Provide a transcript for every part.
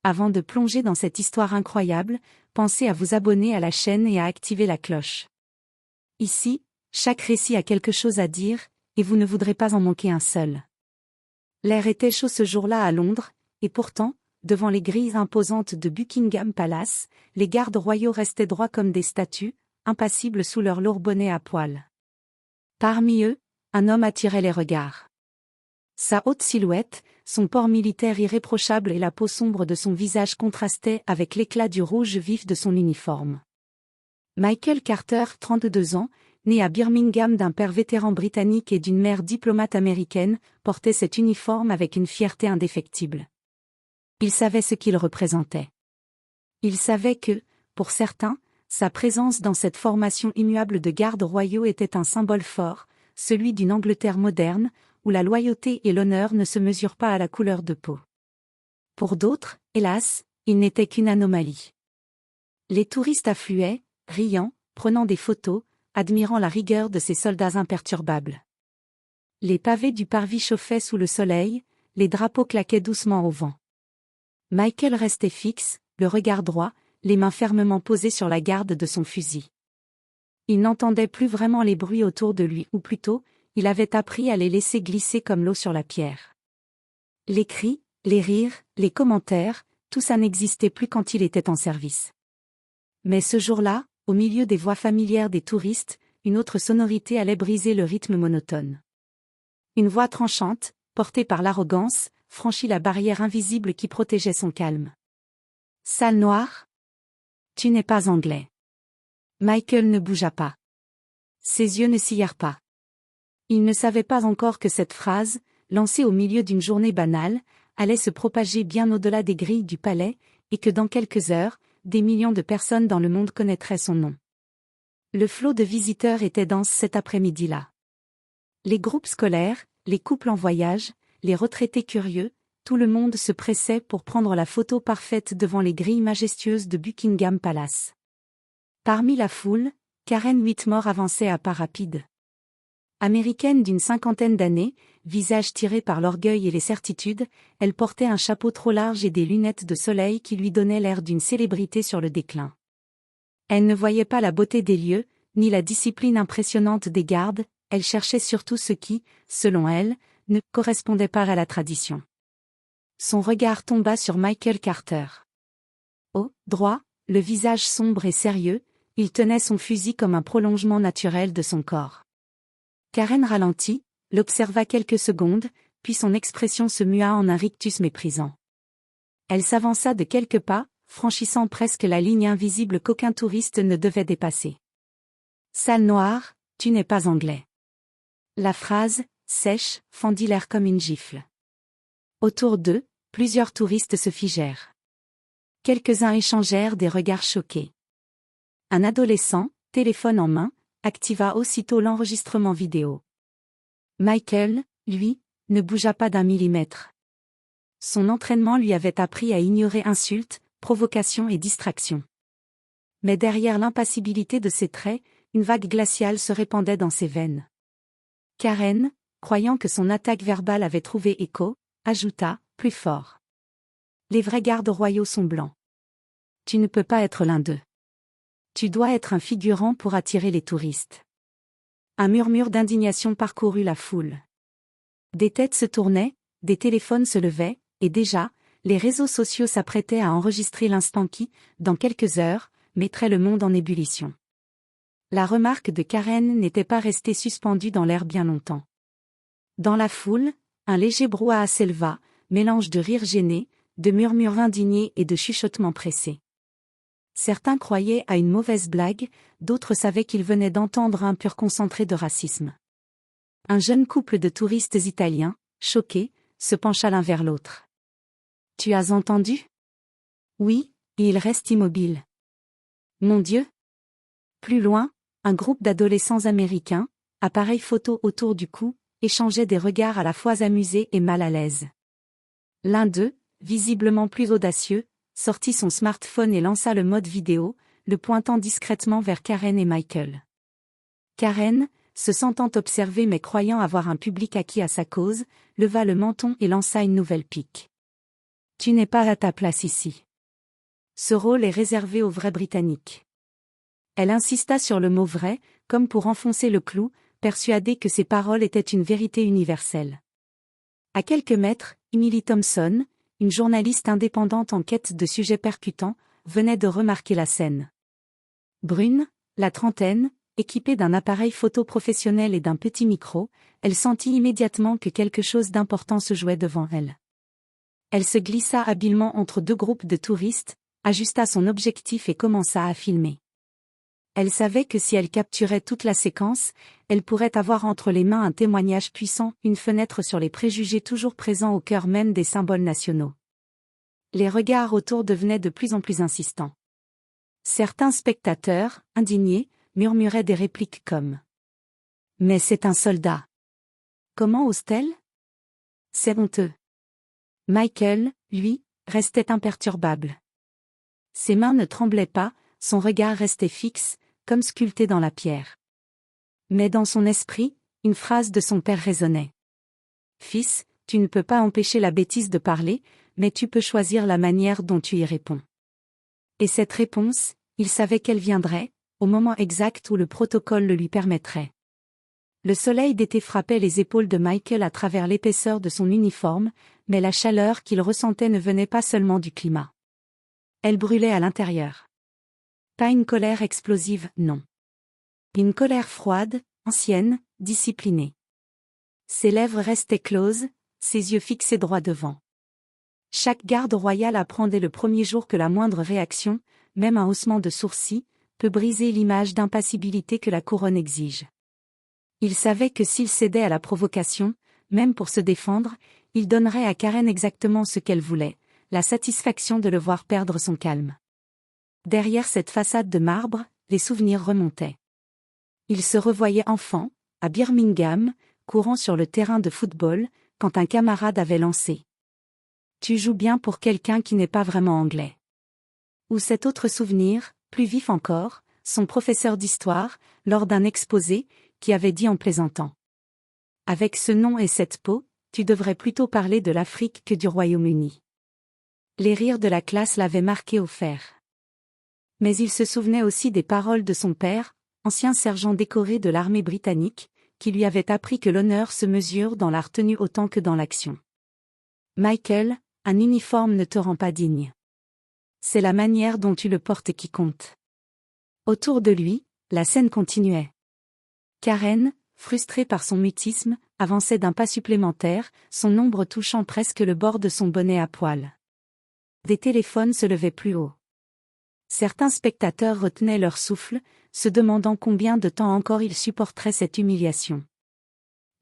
Avant de plonger dans cette histoire incroyable, pensez à vous abonner à la chaîne et à activer la cloche. Ici, chaque récit a quelque chose à dire, et vous ne voudrez pas en manquer un seul. L'air était chaud ce jour-là à Londres, et pourtant, devant les grilles imposantes de Buckingham Palace, les gardes royaux restaient droits comme des statues, impassibles sous leurs lourds bonnets à poils. Parmi eux, un homme attirait les regards. Sa haute silhouette, son port militaire irréprochable et la peau sombre de son visage contrastaient avec l'éclat du rouge vif de son uniforme. Michael Carter, 32 ans, né à Birmingham d'un père vétéran britannique et d'une mère diplomate américaine, portait cet uniforme avec une fierté indéfectible. Il savait ce qu'il représentait. Il savait que, pour certains, sa présence dans cette formation immuable de gardes royaux était un symbole fort, celui d'une Angleterre moderne, où la loyauté et l'honneur ne se mesurent pas à la couleur de peau. Pour d'autres, hélas, il n'était qu'une anomalie. Les touristes affluaient, riant, prenant des photos, admirant la rigueur de ces soldats imperturbables. Les pavés du parvis chauffaient sous le soleil, les drapeaux claquaient doucement au vent. Michael restait fixe, le regard droit, les mains fermement posées sur la garde de son fusil. Il n'entendait plus vraiment les bruits autour de lui, ou plutôt, il avait appris à les laisser glisser comme l'eau sur la pierre. Les cris, les rires, les commentaires, tout ça n'existait plus quand il était en service. Mais ce jour-là, au milieu des voix familières des touristes, une autre sonorité allait briser le rythme monotone. Une voix tranchante, portée par l'arrogance, franchit la barrière invisible qui protégeait son calme. « Sale noire ? Tu n'es pas anglais. » Michael ne bougea pas. Ses yeux ne sillèrent pas. Il ne savait pas encore que cette phrase, lancée au milieu d'une journée banale, allait se propager bien au-delà des grilles du palais, et que dans quelques heures, des millions de personnes dans le monde connaîtraient son nom. Le flot de visiteurs était dense cet après-midi-là. Les groupes scolaires, les couples en voyage, les retraités curieux, tout le monde se pressait pour prendre la photo parfaite devant les grilles majestueuses de Buckingham Palace. Parmi la foule, Karen Whitmore avançait à pas rapides. Américaine d'une cinquantaine d'années, visage tiré par l'orgueil et les certitudes, elle portait un chapeau trop large et des lunettes de soleil qui lui donnaient l'air d'une célébrité sur le déclin. Elle ne voyait pas la beauté des lieux, ni la discipline impressionnante des gardes, elle cherchait surtout ce qui, selon elle, ne correspondait pas à la tradition. Son regard tomba sur Michael Carter. Haut, droit, le visage sombre et sérieux, il tenait son fusil comme un prolongement naturel de son corps. Karen ralentit, l'observa quelques secondes, puis son expression se mua en un rictus méprisant. Elle s'avança de quelques pas, franchissant presque la ligne invisible qu'aucun touriste ne devait dépasser. « Sale noire, tu n'es pas anglais. » La phrase, sèche, fendit l'air comme une gifle. Autour d'eux, plusieurs touristes se figèrent. Quelques-uns échangèrent des regards choqués. Un adolescent, téléphone en main, activa aussitôt l'enregistrement vidéo. Michael, lui, ne bougea pas d'un millimètre. Son entraînement lui avait appris à ignorer insultes, provocations et distractions. Mais derrière l'impassibilité de ses traits, une vague glaciale se répandait dans ses veines. Karen, croyant que son attaque verbale avait trouvé écho, ajouta, plus fort. « Les vrais gardes royaux sont blancs. Tu ne peux pas être l'un d'eux. Tu dois être un figurant pour attirer les touristes. » Un murmure d'indignation parcourut la foule. Des têtes se tournaient, des téléphones se levaient, et déjà, les réseaux sociaux s'apprêtaient à enregistrer l'instant qui, dans quelques heures, mettrait le monde en ébullition. La remarque de Karen n'était pas restée suspendue dans l'air bien longtemps. Dans la foule, un léger brouhaha s'éleva, mélange de rires gênés, de murmures indignés et de chuchotements pressés. Certains croyaient à une mauvaise blague, d'autres savaient qu'ils venaient d'entendre un pur concentré de racisme. Un jeune couple de touristes italiens, choqués, se pencha l'un vers l'autre. « Tu as entendu ? » ?»« Oui, et il reste immobile. »« Mon Dieu !» Plus loin, un groupe d'adolescents américains, appareils photo autour du cou, échangeaient des regards à la fois amusés et mal à l'aise. L'un d'eux, visiblement plus audacieux, sortit son smartphone et lança le mode vidéo, le pointant discrètement vers Karen et Michael. Karen, se sentant observée mais croyant avoir un public acquis à sa cause, leva le menton et lança une nouvelle pique. Tu n'es pas à ta place ici. Ce rôle est réservé aux vrais Britanniques. Elle insista sur le mot vrai, comme pour enfoncer le clou, persuadée que ses paroles étaient une vérité universelle. À quelques mètres, Emily Thompson, une journaliste indépendante en quête de sujets percutants, venait de remarquer la scène. Brune, la trentaine, équipée d'un appareil photo professionnel et d'un petit micro, elle sentit immédiatement que quelque chose d'important se jouait devant elle. Elle se glissa habilement entre deux groupes de touristes, ajusta son objectif et commença à filmer. Elle savait que si elle capturait toute la séquence, elle pourrait avoir entre les mains un témoignage puissant, une fenêtre sur les préjugés toujours présents au cœur même des symboles nationaux. Les regards autour devenaient de plus en plus insistants. Certains spectateurs, indignés, murmuraient des répliques comme « Mais c'est un soldat. Comment ose-t-elle ? C'est honteux. » Michael, lui, restait imperturbable. Ses mains ne tremblaient pas, son regard restait fixe, comme sculpté dans la pierre. Mais dans son esprit, une phrase de son père résonnait. « Fils, tu ne peux pas empêcher la bêtise de parler, mais tu peux choisir la manière dont tu y réponds. » Et cette réponse, il savait qu'elle viendrait, au moment exact où le protocole le lui permettrait. Le soleil d'été frappait les épaules de Michael à travers l'épaisseur de son uniforme, mais la chaleur qu'il ressentait ne venait pas seulement du climat. Elle brûlait à l'intérieur. Pas une colère explosive, non. Une colère froide, ancienne, disciplinée. Ses lèvres restaient closes, ses yeux fixés droit devant. Chaque garde royal apprend dès le premier jour que la moindre réaction, même un haussement de sourcils, peut briser l'image d'impassibilité que la couronne exige. Il savait que s'il cédait à la provocation, même pour se défendre, il donnerait à Karen exactement ce qu'elle voulait, la satisfaction de le voir perdre son calme. Derrière cette façade de marbre, les souvenirs remontaient. Il se revoyait enfant, à Birmingham, courant sur le terrain de football, quand un camarade avait lancé « Tu joues bien pour quelqu'un qui n'est pas vraiment anglais. » Ou cet autre souvenir, plus vif encore, son professeur d'histoire, lors d'un exposé, qui avait dit en plaisantant « Avec ce nom et cette peau, tu devrais plutôt parler de l'Afrique que du Royaume-Uni. » Les rires de la classe l'avaient marqué au fer. Mais il se souvenait aussi des paroles de son père, ancien sergent décoré de l'armée britannique, qui lui avait appris que l'honneur se mesure dans la retenue autant que dans l'action. Michael, un uniforme ne te rend pas digne. C'est la manière dont tu le portes qui compte. Autour de lui, la scène continuait. Karen, frustrée par son mutisme, avançait d'un pas supplémentaire, son ombre touchant presque le bord de son bonnet à poils. Des téléphones se levaient plus haut. Certains spectateurs retenaient leur souffle, se demandant combien de temps encore ils supporteraient cette humiliation.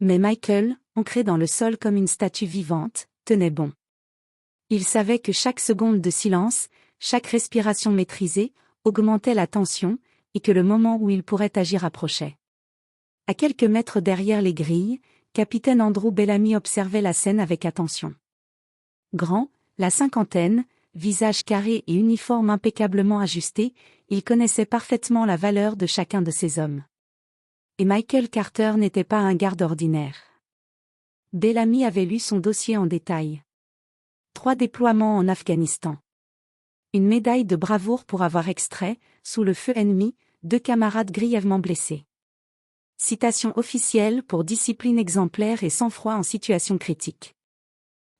Mais Michael, ancré dans le sol comme une statue vivante, tenait bon. Il savait que chaque seconde de silence, chaque respiration maîtrisée, augmentait la tension, et que le moment où il pourrait agir approchait. À quelques mètres derrière les grilles, capitaine Andrew Bellamy observait la scène avec attention. Grand, la cinquantaine, visage carré et uniforme impeccablement ajusté, il connaissait parfaitement la valeur de chacun de ces hommes. Et Michael Carter n'était pas un garde ordinaire. Bellamy avait lu son dossier en détail. 3 déploiements en Afghanistan. Une médaille de bravoure pour avoir extrait, sous le feu ennemi, 2 camarades grièvement blessés. Citation officielle pour discipline exemplaire et sang-froid en situation critique.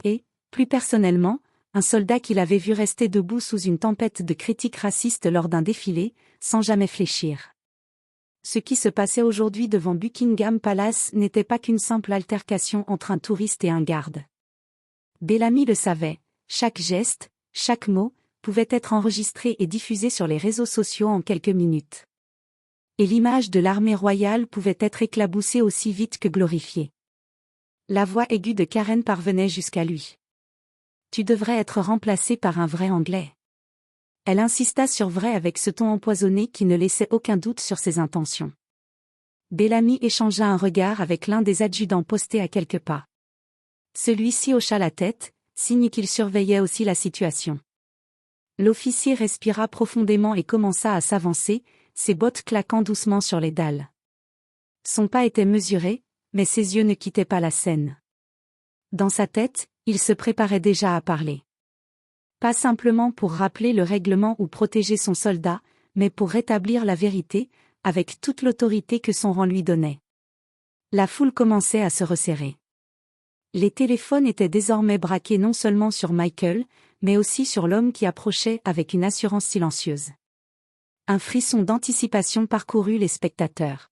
Et, plus personnellement, un soldat qu'il avait vu rester debout sous une tempête de critiques racistes lors d'un défilé, sans jamais fléchir. Ce qui se passait aujourd'hui devant Buckingham Palace n'était pas qu'une simple altercation entre un touriste et un garde. Bellamy le savait, chaque geste, chaque mot, pouvait être enregistré et diffusé sur les réseaux sociaux en quelques minutes. Et l'image de l'armée royale pouvait être éclaboussée aussi vite que glorifiée. La voix aiguë de Karen parvenait jusqu'à lui. Tu devrais être remplacé par un vrai Anglais. Elle insista sur vrai avec ce ton empoisonné qui ne laissait aucun doute sur ses intentions. Bellamy échangea un regard avec l'un des adjudants postés à quelques pas. Celui-ci hocha la tête, signe qu'il surveillait aussi la situation. L'officier respira profondément et commença à s'avancer, ses bottes claquant doucement sur les dalles. Son pas était mesuré, mais ses yeux ne quittaient pas la scène. Dans sa tête, il se préparait déjà à parler. Pas simplement pour rappeler le règlement ou protéger son soldat, mais pour rétablir la vérité, avec toute l'autorité que son rang lui donnait. La foule commençait à se resserrer. Les téléphones étaient désormais braqués non seulement sur Michael, mais aussi sur l'homme qui approchait avec une assurance silencieuse. Un frisson d'anticipation parcourut les spectateurs.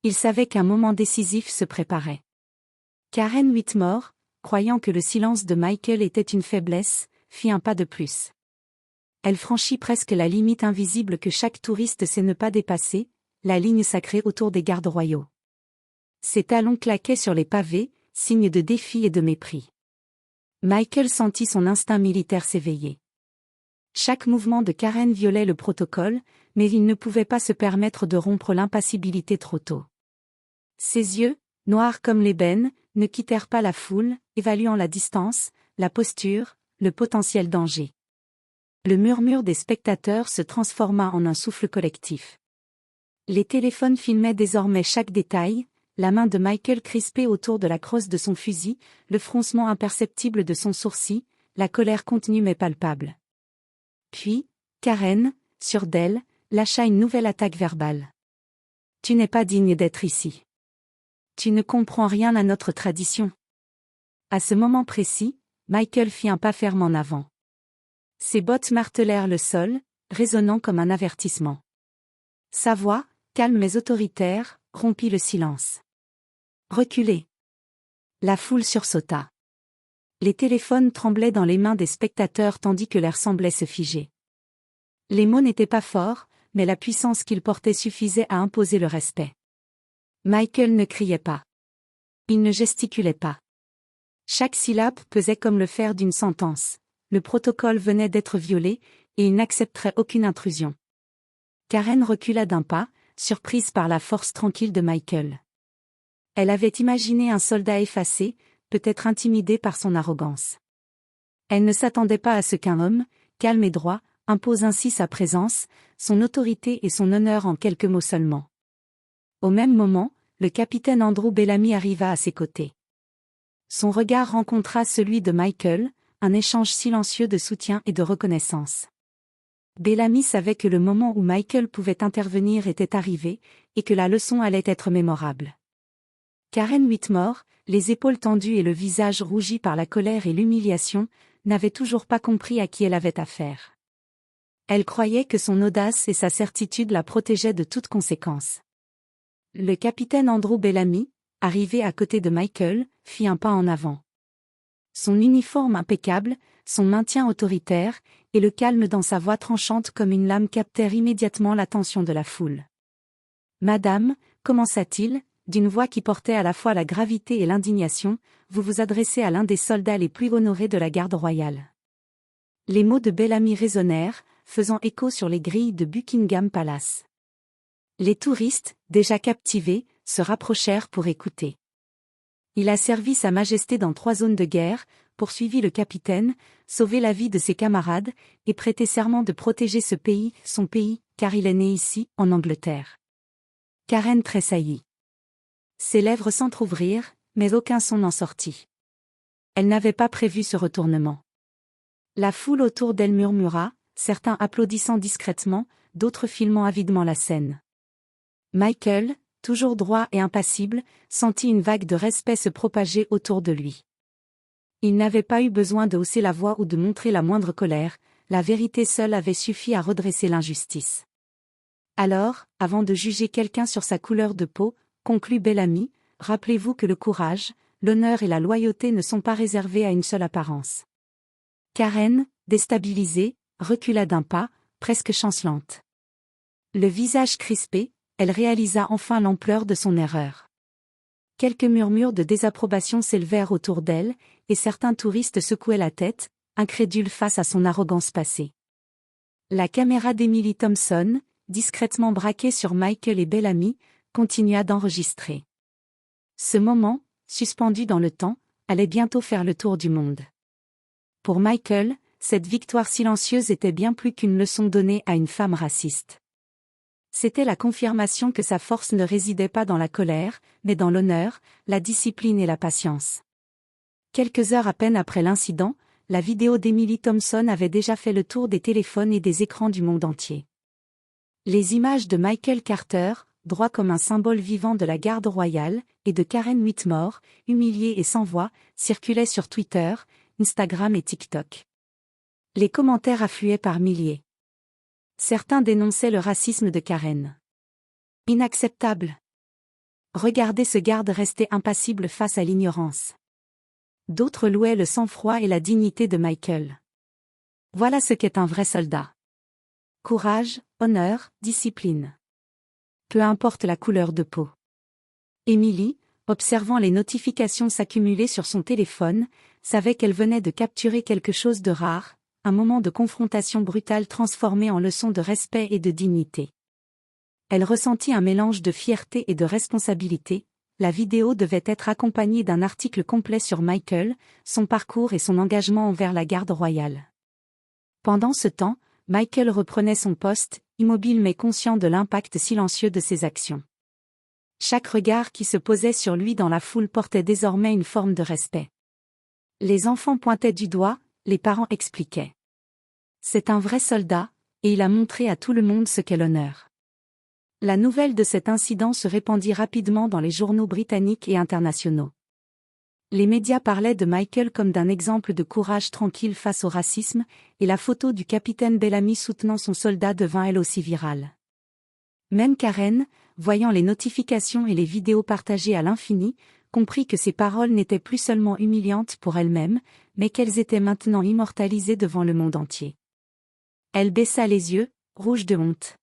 Ils savaient qu'un moment décisif se préparait. Karen Whitmore, croyant que le silence de Michael était une faiblesse, fit un pas de plus. Elle franchit presque la limite invisible que chaque touriste sait ne pas dépasser, la ligne sacrée autour des gardes royaux. Ses talons claquaient sur les pavés, signe de défi et de mépris. Michael sentit son instinct militaire s'éveiller. Chaque mouvement de Karen violait le protocole, mais il ne pouvait pas se permettre de rompre l'impassibilité trop tôt. Ses yeux, noirs comme l'ébène, ne quittèrent pas la foule, évaluant la distance, la posture, le potentiel danger. Le murmure des spectateurs se transforma en un souffle collectif. Les téléphones filmaient désormais chaque détail, la main de Michael crispée autour de la crosse de son fusil, le froncement imperceptible de son sourcil, la colère contenue mais palpable. Puis, Karen, sûre d'elle, lâcha une nouvelle attaque verbale. « Tu n'es pas digne d'être ici. Tu ne comprends rien à notre tradition. » À ce moment précis, Michael fit un pas ferme en avant. Ses bottes martelèrent le sol, résonnant comme un avertissement. Sa voix, calme mais autoritaire, rompit le silence. « Reculez !» La foule sursauta. Les téléphones tremblaient dans les mains des spectateurs tandis que l'air semblait se figer. Les mots n'étaient pas forts, mais la puissance qu'ils portaient suffisait à imposer le respect. Michael ne criait pas. Il ne gesticulait pas. Chaque syllabe pesait comme le fer d'une sentence. Le protocole venait d'être violé, et il n'accepterait aucune intrusion. Karen recula d'un pas, surprise par la force tranquille de Michael. Elle avait imaginé un soldat effacé, peut-être intimidé par son arrogance. Elle ne s'attendait pas à ce qu'un homme, calme et droit, impose ainsi sa présence, son autorité et son honneur en quelques mots seulement. Au même moment, le capitaine Andrew Bellamy arriva à ses côtés. Son regard rencontra celui de Michael, un échange silencieux de soutien et de reconnaissance. Bellamy savait que le moment où Michael pouvait intervenir était arrivé, et que la leçon allait être mémorable. Karen Whitmore, les épaules tendues et le visage rougi par la colère et l'humiliation, n'avait toujours pas compris à qui elle avait affaire. Elle croyait que son audace et sa certitude la protégeaient de toute conséquence. Le capitaine Andrew Bellamy, arrivé à côté de Michael, fit un pas en avant. Son uniforme impeccable, son maintien autoritaire, et le calme dans sa voix tranchante comme une lame captèrent immédiatement l'attention de la foule. « Madame, commença-t-il, d'une voix qui portait à la fois la gravité et l'indignation, vous vous adressez à l'un des soldats les plus honorés de la garde royale. » Les mots de Bellamy résonnèrent, faisant écho sur les grilles de Buckingham Palace. Les touristes, déjà captivés, se rapprochèrent pour écouter. « Il a servi Sa Majesté dans 3 zones de guerre, poursuivit le capitaine, sauvé la vie de ses camarades, et prêté serment de protéger ce pays, son pays, car il est né ici, en Angleterre. » Karen tressaillit. Ses lèvres s'entr'ouvrirent, mais aucun son n'en sortit. Elle n'avait pas prévu ce retournement. La foule autour d'elle murmura, certains applaudissant discrètement, d'autres filmant avidement la scène. Michael, toujours droit et impassible, sentit une vague de respect se propager autour de lui. Il n'avait pas eu besoin de hausser la voix ou de montrer la moindre colère, la vérité seule avait suffi à redresser l'injustice. Alors, avant de juger quelqu'un sur sa couleur de peau, conclut Bellamy, rappelez-vous que le courage, l'honneur et la loyauté ne sont pas réservés à une seule apparence. Karen, déstabilisée, recula d'un pas, presque chancelante. Le visage crispé, elle réalisa enfin l'ampleur de son erreur. Quelques murmures de désapprobation s'élevèrent autour d'elle, et certains touristes secouaient la tête, incrédules face à son arrogance passée. La caméra d'Emily Thompson, discrètement braquée sur Michael et Bellamy, continua d'enregistrer. Ce moment, suspendu dans le temps, allait bientôt faire le tour du monde. Pour Michael, cette victoire silencieuse était bien plus qu'une leçon donnée à une femme raciste. C'était la confirmation que sa force ne résidait pas dans la colère, mais dans l'honneur, la discipline et la patience. Quelques heures à peine après l'incident, la vidéo d'Emily Thompson avait déjà fait le tour des téléphones et des écrans du monde entier. Les images de Michael Carter, droit comme un symbole vivant de la garde royale, et de Karen Whitmore, humiliée et sans voix, circulaient sur Twitter, Instagram et TikTok. Les commentaires affluaient par milliers. Certains dénonçaient le racisme de Karen. Inacceptable. Regardez ce garde rester impassible face à l'ignorance. D'autres louaient le sang-froid et la dignité de Michael. Voilà ce qu'est un vrai soldat. Courage, honneur, discipline. Peu importe la couleur de peau. Emily, observant les notifications s'accumuler sur son téléphone, savait qu'elle venait de capturer quelque chose de rare, un moment de confrontation brutale transformé en leçon de respect et de dignité. Elle ressentit un mélange de fierté et de responsabilité. La vidéo devait être accompagnée d'un article complet sur Michael, son parcours et son engagement envers la garde royale. Pendant ce temps, Michael reprenait son poste, immobile mais conscient de l'impact silencieux de ses actions. Chaque regard qui se posait sur lui dans la foule portait désormais une forme de respect. Les enfants pointaient du doigt, les parents expliquaient. C'est un vrai soldat, et il a montré à tout le monde ce qu'est l'honneur. La nouvelle de cet incident se répandit rapidement dans les journaux britanniques et internationaux. Les médias parlaient de Michael comme d'un exemple de courage tranquille face au racisme, et la photo du capitaine Bellamy soutenant son soldat devint elle aussi virale. Même Karen, voyant les notifications et les vidéos partagées à l'infini, comprit que ces paroles n'étaient plus seulement humiliantes pour elle-même, mais qu'elles étaient maintenant immortalisées devant le monde entier. Elle baissa les yeux, rouge de honte.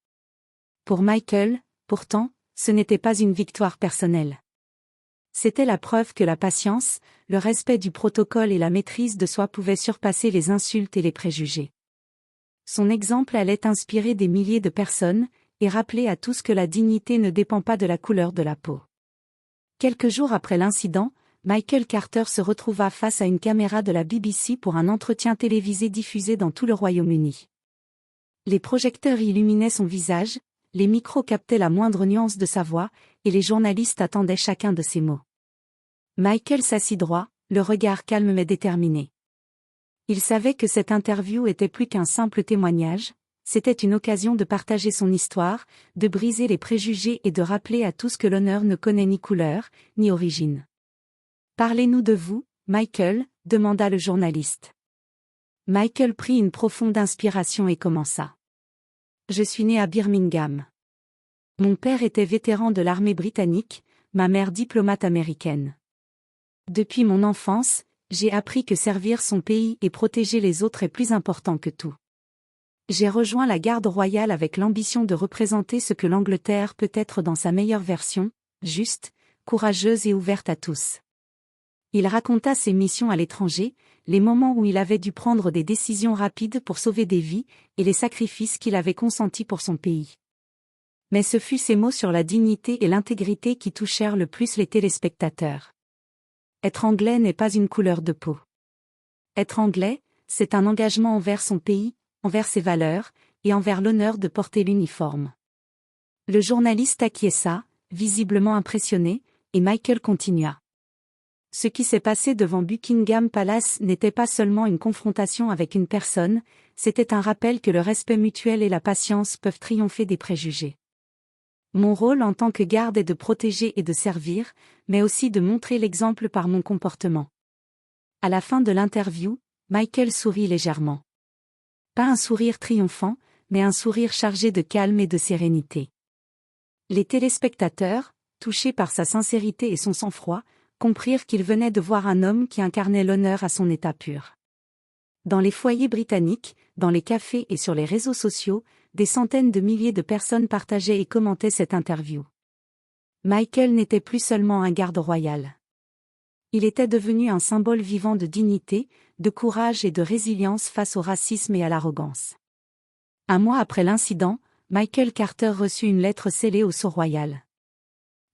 Pour Michael, pourtant, ce n'était pas une victoire personnelle. C'était la preuve que la patience, le respect du protocole et la maîtrise de soi pouvaient surpasser les insultes et les préjugés. Son exemple allait inspirer des milliers de personnes, et rappeler à tous que la dignité ne dépend pas de la couleur de la peau. Quelques jours après l'incident, Michael Carter se retrouva face à une caméra de la BBC pour un entretien télévisé diffusé dans tout le Royaume-Uni. Les projecteurs illuminaient son visage, les micros captaient la moindre nuance de sa voix, et les journalistes attendaient chacun de ses mots. Michael s'assit droit, le regard calme mais déterminé. Il savait que cette interview était plus qu'un simple témoignage, c'était une occasion de partager son histoire, de briser les préjugés et de rappeler à tous que l'honneur ne connaît ni couleur, ni origine. « Parlez-nous de vous, Michael » demanda le journaliste. Michael prit une profonde inspiration et commença. « Je suis né à Birmingham. Mon père était vétéran de l'armée britannique, ma mère diplomate américaine. Depuis mon enfance, j'ai appris que servir son pays et protéger les autres est plus important que tout. J'ai rejoint la garde royale avec l'ambition de représenter ce que l'Angleterre peut être dans sa meilleure version, juste, courageuse et ouverte à tous. » Il raconta ses missions à l'étranger, les moments où il avait dû prendre des décisions rapides pour sauver des vies, et les sacrifices qu'il avait consentis pour son pays. Mais ce fut ces mots sur la dignité et l'intégrité qui touchèrent le plus les téléspectateurs. Être anglais n'est pas une couleur de peau. Être anglais, c'est un engagement envers son pays, envers ses valeurs, et envers l'honneur de porter l'uniforme. Le journaliste acquiesça, visiblement impressionné, et Michael continua. Ce qui s'est passé devant Buckingham Palace n'était pas seulement une confrontation avec une personne, c'était un rappel que le respect mutuel et la patience peuvent triompher des préjugés. Mon rôle en tant que garde est de protéger et de servir, mais aussi de montrer l'exemple par mon comportement. À la fin de l'interview, Michael sourit légèrement. Pas un sourire triomphant, mais un sourire chargé de calme et de sérénité. Les téléspectateurs, touchés par sa sincérité et son sang-froid, comprirent qu'ils venaient de voir un homme qui incarnait l'honneur à son état pur. Dans les foyers britanniques, dans les cafés et sur les réseaux sociaux, des centaines de milliers de personnes partageaient et commentaient cette interview. Michael n'était plus seulement un garde royal. Il était devenu un symbole vivant de dignité, de courage et de résilience face au racisme et à l'arrogance. Un mois après l'incident, Michael Carter reçut une lettre scellée au sceau royal.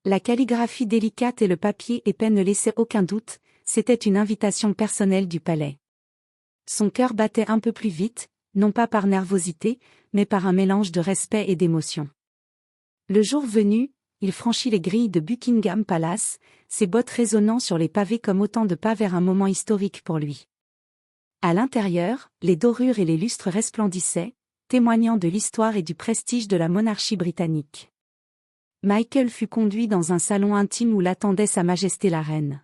La calligraphie délicate et le papier épais ne laissaient aucun doute, c'était une invitation personnelle du palais. Son cœur battait un peu plus vite, non pas par nervosité, mais par un mélange de respect et d'émotion. Le jour venu, il franchit les grilles de Buckingham Palace, ses bottes résonnant sur les pavés comme autant de pas vers un moment historique pour lui. À l'intérieur, les dorures et les lustres resplendissaient, témoignant de l'histoire et du prestige de la monarchie britannique. Michael fut conduit dans un salon intime où l'attendait Sa Majesté la Reine.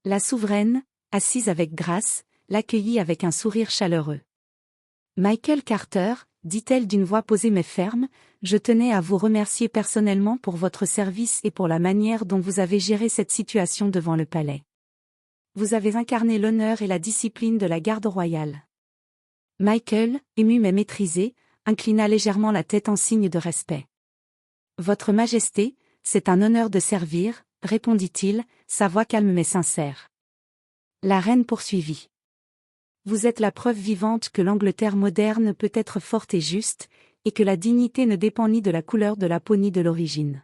La souveraine, assise avec grâce, l'accueillit avec un sourire chaleureux. « Michael Carter », dit-elle d'une voix posée mais ferme, « je tenais à vous remercier personnellement pour votre service et pour la manière dont vous avez géré cette situation devant le palais. Vous avez incarné l'honneur et la discipline de la garde royale. » Michael, ému mais maîtrisé, inclina légèrement la tête en signe de respect. « Votre Majesté, c'est un honneur de servir, » répondit-il, sa voix calme mais sincère. La reine poursuivit. « Vous êtes la preuve vivante que l'Angleterre moderne peut être forte et juste, et que la dignité ne dépend ni de la couleur de la peau ni de l'origine.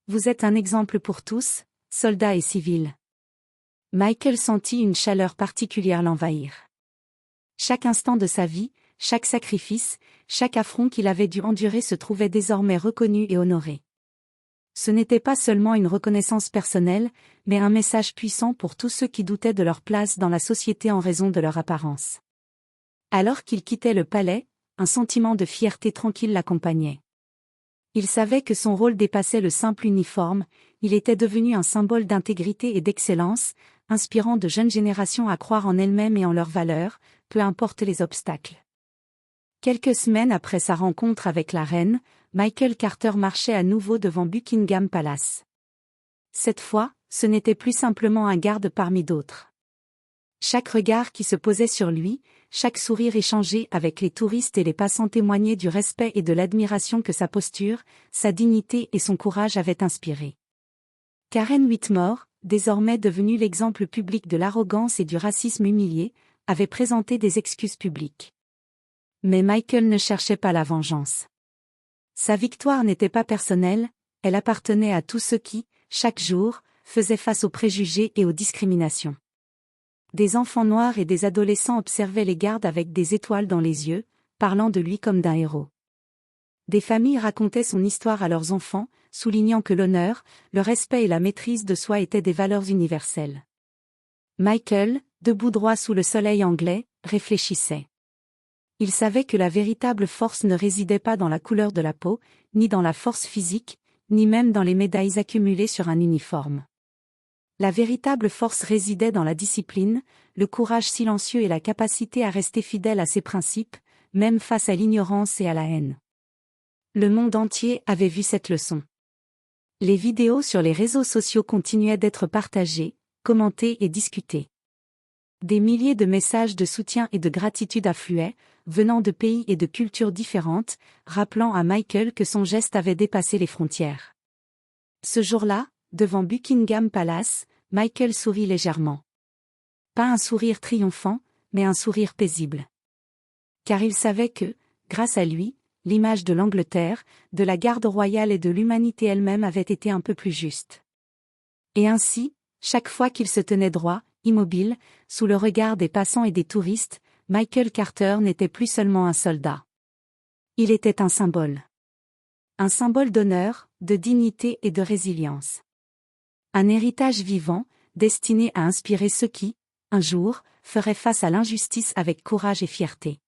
Vous êtes un exemple pour tous, soldats et civils. » Michael sentit une chaleur particulière l'envahir. Chaque instant de sa vie, chaque sacrifice, chaque affront qu'il avait dû endurer se trouvait désormais reconnu et honoré. Ce n'était pas seulement une reconnaissance personnelle, mais un message puissant pour tous ceux qui doutaient de leur place dans la société en raison de leur apparence. Alors qu'il quittait le palais, un sentiment de fierté tranquille l'accompagnait. Il savait que son rôle dépassait le simple uniforme, il était devenu un symbole d'intégrité et d'excellence, inspirant de jeunes générations à croire en elles-mêmes et en leurs valeurs, peu importe les obstacles. Quelques semaines après sa rencontre avec la reine, Michael Carter marchait à nouveau devant Buckingham Palace. Cette fois, ce n'était plus simplement un garde parmi d'autres. Chaque regard qui se posait sur lui, chaque sourire échangé avec les touristes et les passants témoignaient du respect et de l'admiration que sa posture, sa dignité et son courage avaient inspiré. Karen Whitmore, désormais devenue l'exemple public de l'arrogance et du racisme humilié, avait présenté des excuses publiques. Mais Michael ne cherchait pas la vengeance. Sa victoire n'était pas personnelle, elle appartenait à tous ceux qui, chaque jour, faisaient face aux préjugés et aux discriminations. Des enfants noirs et des adolescents observaient les gardes avec des étoiles dans les yeux, parlant de lui comme d'un héros. Des familles racontaient son histoire à leurs enfants, soulignant que l'honneur, le respect et la maîtrise de soi étaient des valeurs universelles. Michael, debout droit sous le soleil anglais, réfléchissait. Il savait que la véritable force ne résidait pas dans la couleur de la peau, ni dans la force physique, ni même dans les médailles accumulées sur un uniforme. La véritable force résidait dans la discipline, le courage silencieux et la capacité à rester fidèle à ses principes, même face à l'ignorance et à la haine. Le monde entier avait vu cette leçon. Les vidéos sur les réseaux sociaux continuaient d'être partagées, commentées et discutées. Des milliers de messages de soutien et de gratitude affluaient, venant de pays et de cultures différentes, rappelant à Michael que son geste avait dépassé les frontières. Ce jour-là, devant Buckingham Palace, Michael sourit légèrement. Pas un sourire triomphant, mais un sourire paisible. Car il savait que, grâce à lui, l'image de l'Angleterre, de la garde royale et de l'humanité elle-même avait été un peu plus juste. Et ainsi, chaque fois qu'il se tenait droit, immobile, sous le regard des passants et des touristes, Michael Carter n'était plus seulement un soldat. Il était un symbole. Un symbole d'honneur, de dignité et de résilience. Un héritage vivant, destiné à inspirer ceux qui, un jour, feraient face à l'injustice avec courage et fierté.